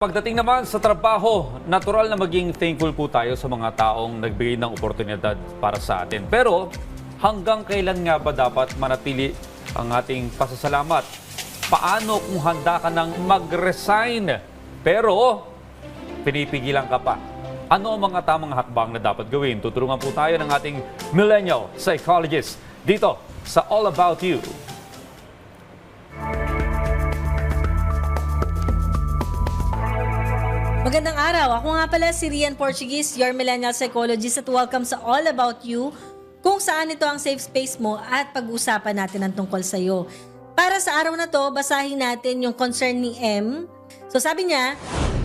Pagdating naman sa trabaho, natural na maging thankful po tayo sa mga taong nagbigay ng oportunidad para sa atin. Pero hanggang kailan nga ba dapat manatili ang ating pasasalamat? Paano kung handa ka ng mag-resign pero pinipigilan ka pa? Ano ang mga tamang hakbang na dapat gawin? Tutulungan po tayo ng ating millennial psychologist dito sa All About You. Magandang araw. Ako nga pala si Rian Portuguese, your millennial psychologist at welcome sa All About You, kung saan ito ang safe space mo at pag-uusapan natin ang tungkol sa iyo. Para sa araw na to, basahin natin yung concern ni M. So sabi niya,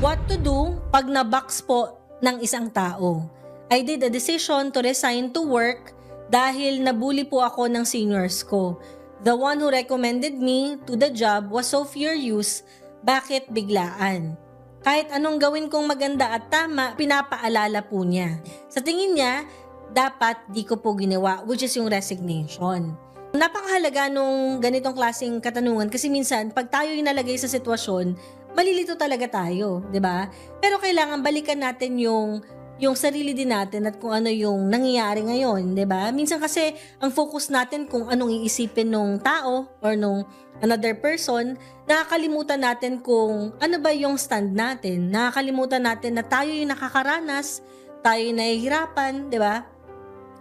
what to do pag na-box po ng isang tao? I did a decision to resign to work dahil nabully po ako ng seniors ko. The one who recommended me to the job was so furious. Bakit biglaan? Kahit anong gawin kong maganda at tama, pinapaalala po niya. Sa tingin niya, dapat di ko po ginawa, which is yung resignation. Napakahalaga nung ganitong klaseng katanungan kasi minsan, pag tayo yung nalagay sa sitwasyon, malilito talaga tayo, di ba? Pero kailangan balikan natin yung sarili din natin at kung ano yung nangyayari ngayon, di ba? Minsan kasi, ang focus natin kung anong iisipin nung tao or nung another person, nakakalimutan natin kung ano ba yung stand natin. Nakakalimutan natin na tayo yung nakakaranas, tayo yung nahihirapan, di ba?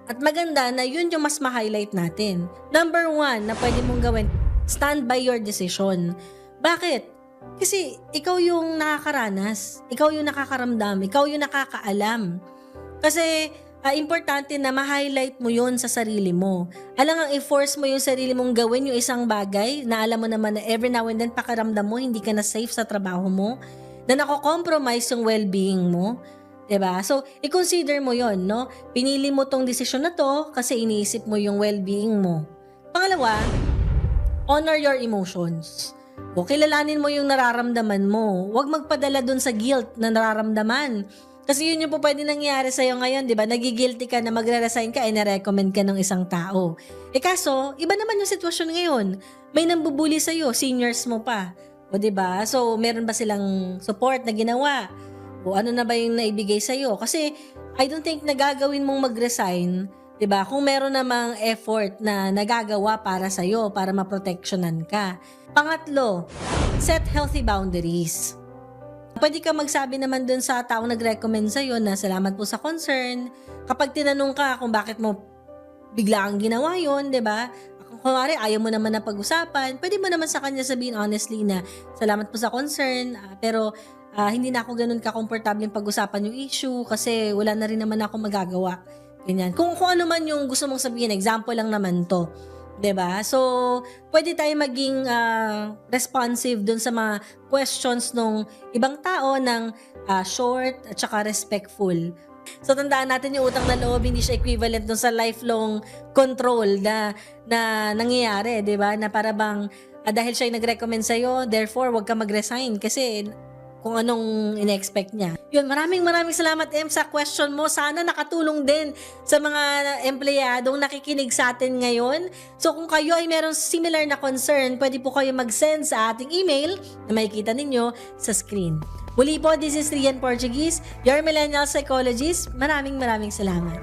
At maganda na yun yung mas ma-highlight natin. Number 1 na pwede mong gawin, stand by your decision. Bakit? Kasi ikaw yung nakakaranas, ikaw yung nakakaramdam, ikaw yung nakakaalam. Kasi importante na ma-highlight mo yun sa sarili mo. Alang ang i-force mo yung sarili mong gawin yung isang bagay na alam mo naman na every now and then pakaramdam mo, hindi ka na safe sa trabaho mo, na nako-compromise yung well-being mo. 'Di ba? So, i-consider mo yon, no? Pinili mo tong desisyon na to kasi iniisip mo yung well-being mo. Pangalawa, honor your emotions. O kilalanin mo yung nararamdaman mo. Huwag magpadala dun sa guilt na nararamdaman. Kasi yun yung po pwede nangyari sa'yo ngayon, di ba? Nagigilty ka na magre-resign ka, na-recommend ka ng isang tao. Kaso, iba naman yung sitwasyon ngayon. May nambubuli sa'yo, seniors mo pa. O di ba? So, meron ba silang support na ginawa? O ano na ba yung naibigay sa'yo? Kasi, I don't think nagagawin mong mag-resign, di ba? Kung meron namang effort na nagagawa para sa'yo, para maproteksyonan ka. Pangatlo, set healthy boundaries. Pwede ka magsabi naman dun sa taong nag-recommend sa'yo na salamat po sa concern. Kapag tinanong ka kung bakit mo biglaang ginawa yun, di ba? Kung kunwari, ayaw mo naman na pag-usapan, pwede mo naman sa kanya sabihin honestly na salamat po sa concern, pero hindi na ako ganun ka-komportable pag-usapan yung issue kasi wala na rin naman ako magagawa. Ganyan. Kung ano man yung gusto mong sabihin, example lang naman to. 'Di ba? So, pwede tayo maging responsive dun sa mga questions ng ibang tao ng short at saka respectful. So, tandaan natin yung utang na loob, hindi siya equivalent dun sa lifelong control na nangyayari, 'di ba? Na para bang dahil siya yung nag-recommend sa'yo, therefore, wag ka mag-resign kasi kung anong in-expect niya. Yun, maraming salamat, Em, sa question mo. Sana nakatulong din sa mga empleyadong nakikinig sa atin ngayon. So, kung kayo ay meron similar na concern, pwede po kayo mag-send sa ating email na makikita ninyo sa screen. Muli po, this is Rian Portuguese, your millennial psychologist. Maraming salamat.